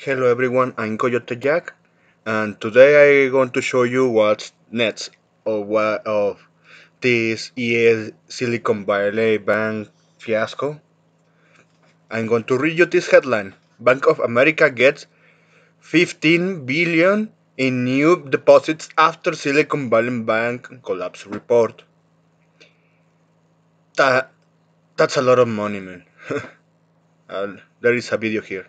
Hello everyone, I'm Coyote Jack, and today I'm going to show you what's next of this ES Silicon Valley Bank fiasco. I'm going to read you this headline. Bank of America gets 15 billion in new deposits after Silicon Valley Bank collapse report. That, that's a lot of money, man. There is a video here.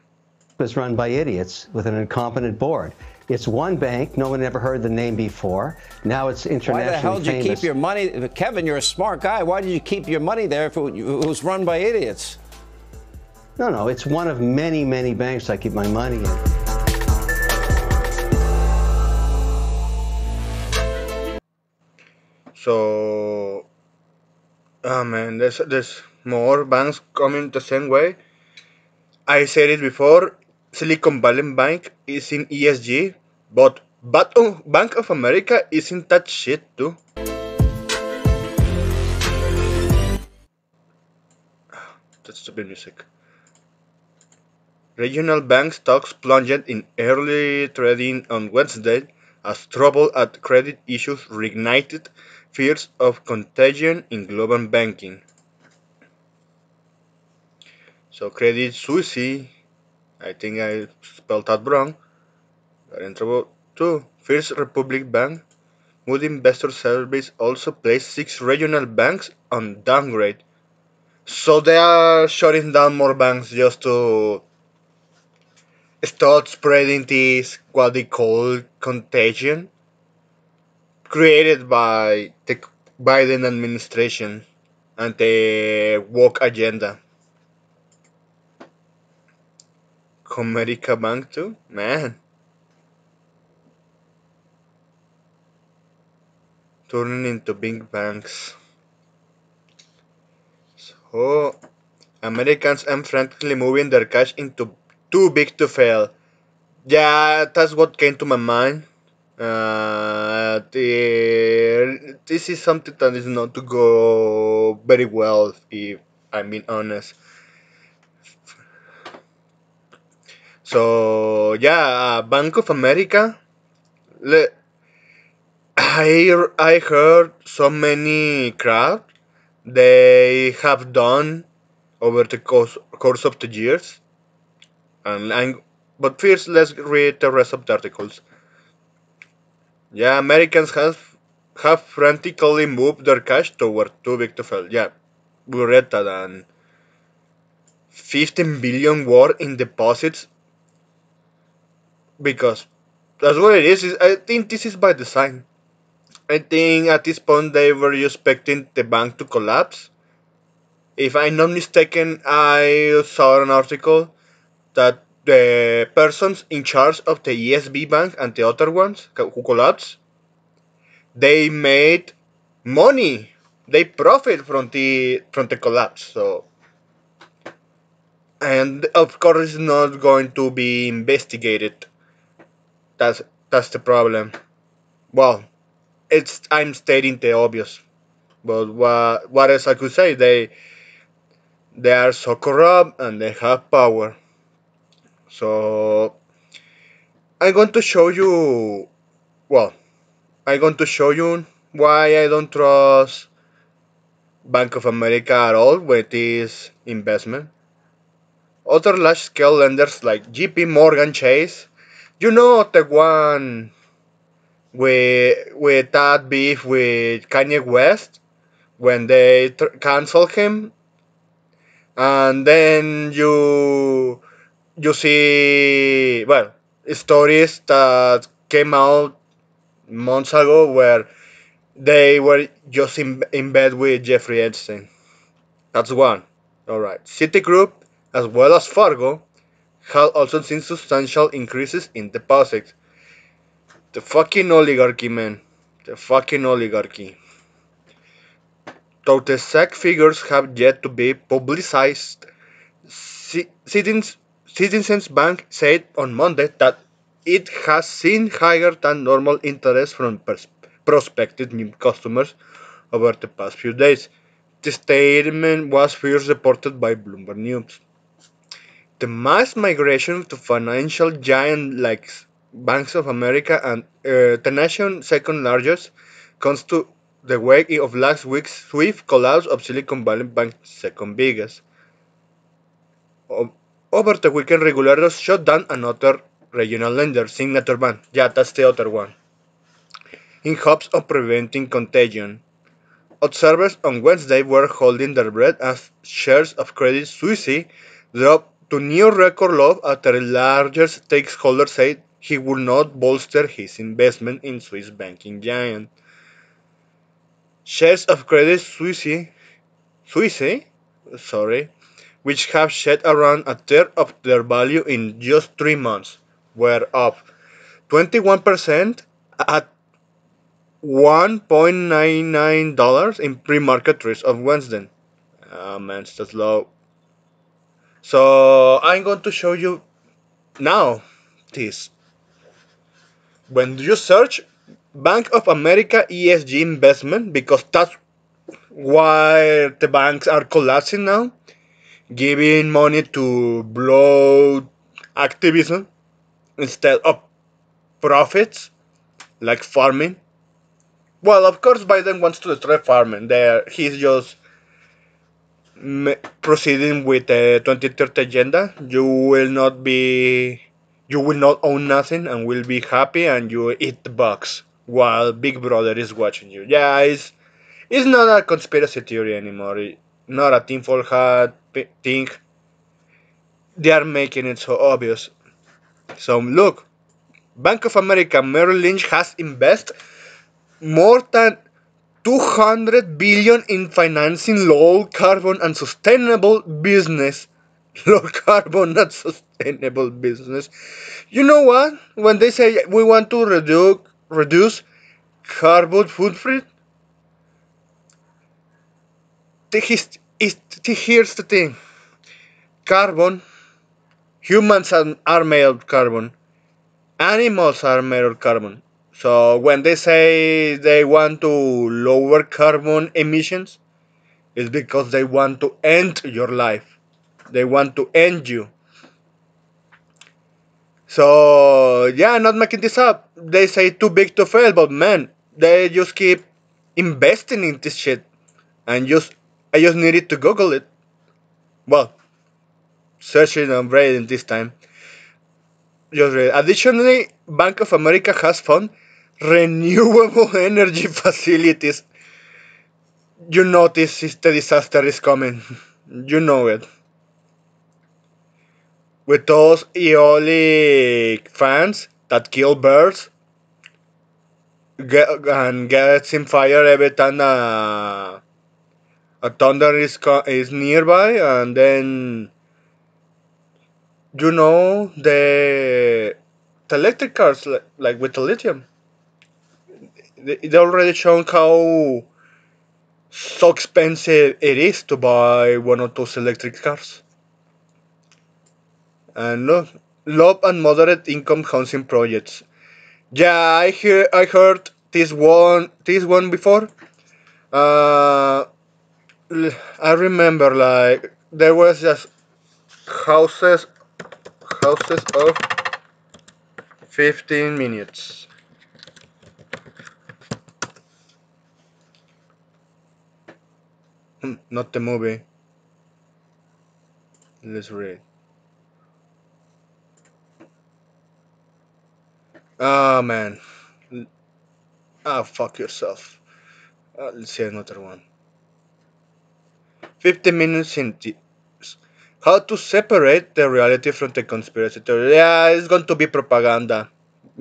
Was run by idiots with an incompetent board. It's one bank. No one ever heard the name before. Now it's internationally famous. Why the hell did you keep your money? Kevin, you're a smart guy. Why did you keep your money there if it was run by idiots? No, it's one of many, many banks I keep my money in. So, man, there's more banks coming the same way. I said it before, Silicon Valley Bank is in ESG, but Bank of America is in that shit too. That's stupid music. Regional bank stocks plunged in early trading on Wednesday as trouble at credit issues reignited fears of contagion in global banking. So Credit Suisse, I think I spelled that wrong, got in trouble too. First Republic Bank, Moody Investor Service also placed 6 regional banks on downgrade. So they are shutting down more banks just to start spreading this what they call contagion created by the Biden administration and the woke agenda. Comerica Bank too? Man. Turning into big banks. So Americans are frankly moving their cash into too big to fail. Yeah, that's what came to my mind. This is something that is not to go very well, if I'm being honest. So yeah, Bank of America. le- I heard so many crap they have done over the course of the years, but first let's read the rest of the articles. Yeah, Americans have frantically moved their cash toward too big to fail. Yeah, we read that, and 15 billion were in deposits because that's what it is. I think this is by design. I think at this point they were expecting the bank to collapse. If I'm not mistaken, I saw an article that the persons in charge of the ESB bank and the other ones who collapsed, they made money. They profit from the collapse. So, and of course, it's not going to be investigated. That's the problem. Well, I'm stating the obvious. But what else I could say? They are so corrupt and they have power. So I'm going to show you. Well, I'm going to show you why I don't trust Bank of America at all with this investment. Other large scale lenders like JP Morgan Chase, you know, the one with that beef with Kanye West when they cancel him, and then you see, well, stories that came out months ago where they were just in bed with Jeffrey Epstein. That's one. Alright. Citigroup, as well as Fargo, have also seen substantial increases in deposits. The fucking oligarchy, man. The fucking oligarchy. Though the exact figures have yet to be publicized, Citizens Bank said on Monday that it has seen higher than normal interest from prospective new customers over the past few days. The statement was first reported by Bloomberg News. the mass migration to financial giant like Banks of America and the nation's second largest comes to the wake of last week's swift collapse of Silicon Valley Bank's second biggest. O- Over the weekend, regulators shut down another regional lender, Signature Bank. Yeah, that's the other one. In hopes of preventing contagion. Observers on Wednesday were holding their breath as shares of Credit Suisse dropped to near record low after a larger stakeholder said he would not bolster his investment in Swiss banking giant. Shares of Suisse, sorry, which have shed around a third of their value in just 3 months, were up 21% at $1.99 in pre-market risk of Wednesday. Man, that's low. So I'm going to show you now this. When you search Bank of America ESG investment, because that's why the banks are collapsing now, giving money to blow activism instead of profits, like farming. Well, of course, Biden wants to destroy farming. There, he's just proceeding with the 2030 agenda. You will not own nothing and will be happy, and you eat the bugs while Big Brother is watching you. Yeah, it's not a conspiracy theory anymore. Not a tinfoil hat thing. They are making it so obvious. So look, Bank of America Merrill Lynch has invested more than 200 billion in financing low carbon and sustainable business. Low carbon and sustainable business. You know what? When they say we want to reduce carbon footprint, here's the thing. Carbon, humans are made of carbon. Animals are made of carbon. So when they say they want to lower carbon emissions, it's because they want to end your life. They want to end you. So yeah, not making this up. They say too big to fail, but man, they just keep investing in this shit. And I just needed to Google it. Well, searching on Reddit this time. Just read. Additionally, Bank of America has found renewable energy facilities. You notice the disaster is coming. You know it. With those eolic fans that kill birds and gets in fire every time a thunder is nearby, and then the electric cars like with the lithium, they already shown how so expensive it is to buy one of those electric cars. And look, low and moderate income housing projects. Yeah, I heard this one before. Uh, I remember like there was just houses houses of 15 minutes. Not the movie. Let's read. Ah man. Ah, fuck yourself. Let's see another one. 50 minutes in how to separate the reality from the conspiracy theory. Yeah, it's going to be propaganda.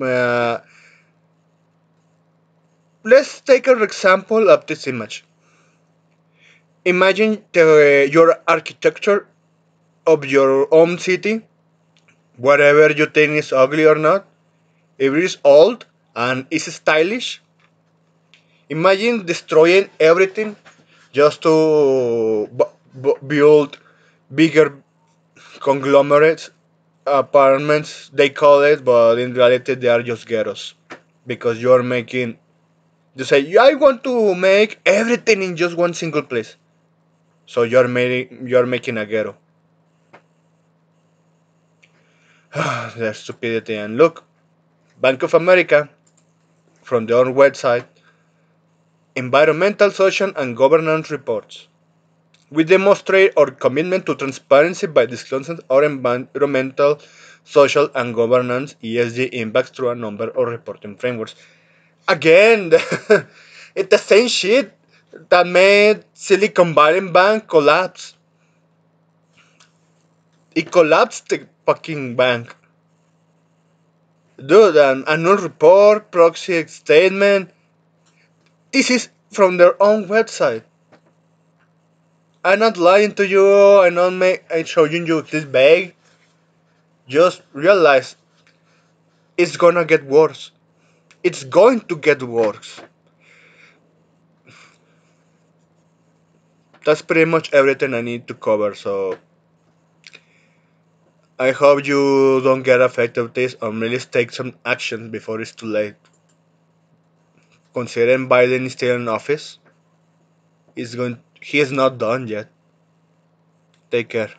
Uh, let's take an example of this image. Imagine your architecture of your own city, whatever you think is ugly or not. If it is old and is stylish, imagine destroying everything just to build bigger conglomerates, apartments, they call it, but in reality they are just ghettos. Because you're making, you say, "Yeah, I want to make everything in just one single place." So you're making a ghetto. Their stupidity. And look, Bank of America, from their own website, environmental, social, and governance reports. We demonstrate our commitment to transparency by disclosing our environmental, social, and governance ESG impacts through a number of reporting frameworks. Again, it's the same shit that made Silicon Valley Bank collapse. It collapsed the fucking bank. Dude, an annual report, proxy statement. This is from their own website. I'm not lying to you. I'm showing you this bag. Just realize it's gonna get worse. It's going to get worse. That's pretty much everything I need to cover. So I hope you don't get affected with this, or really take some action before it's too late. Considering Biden is still in office, he is not done yet. Take care.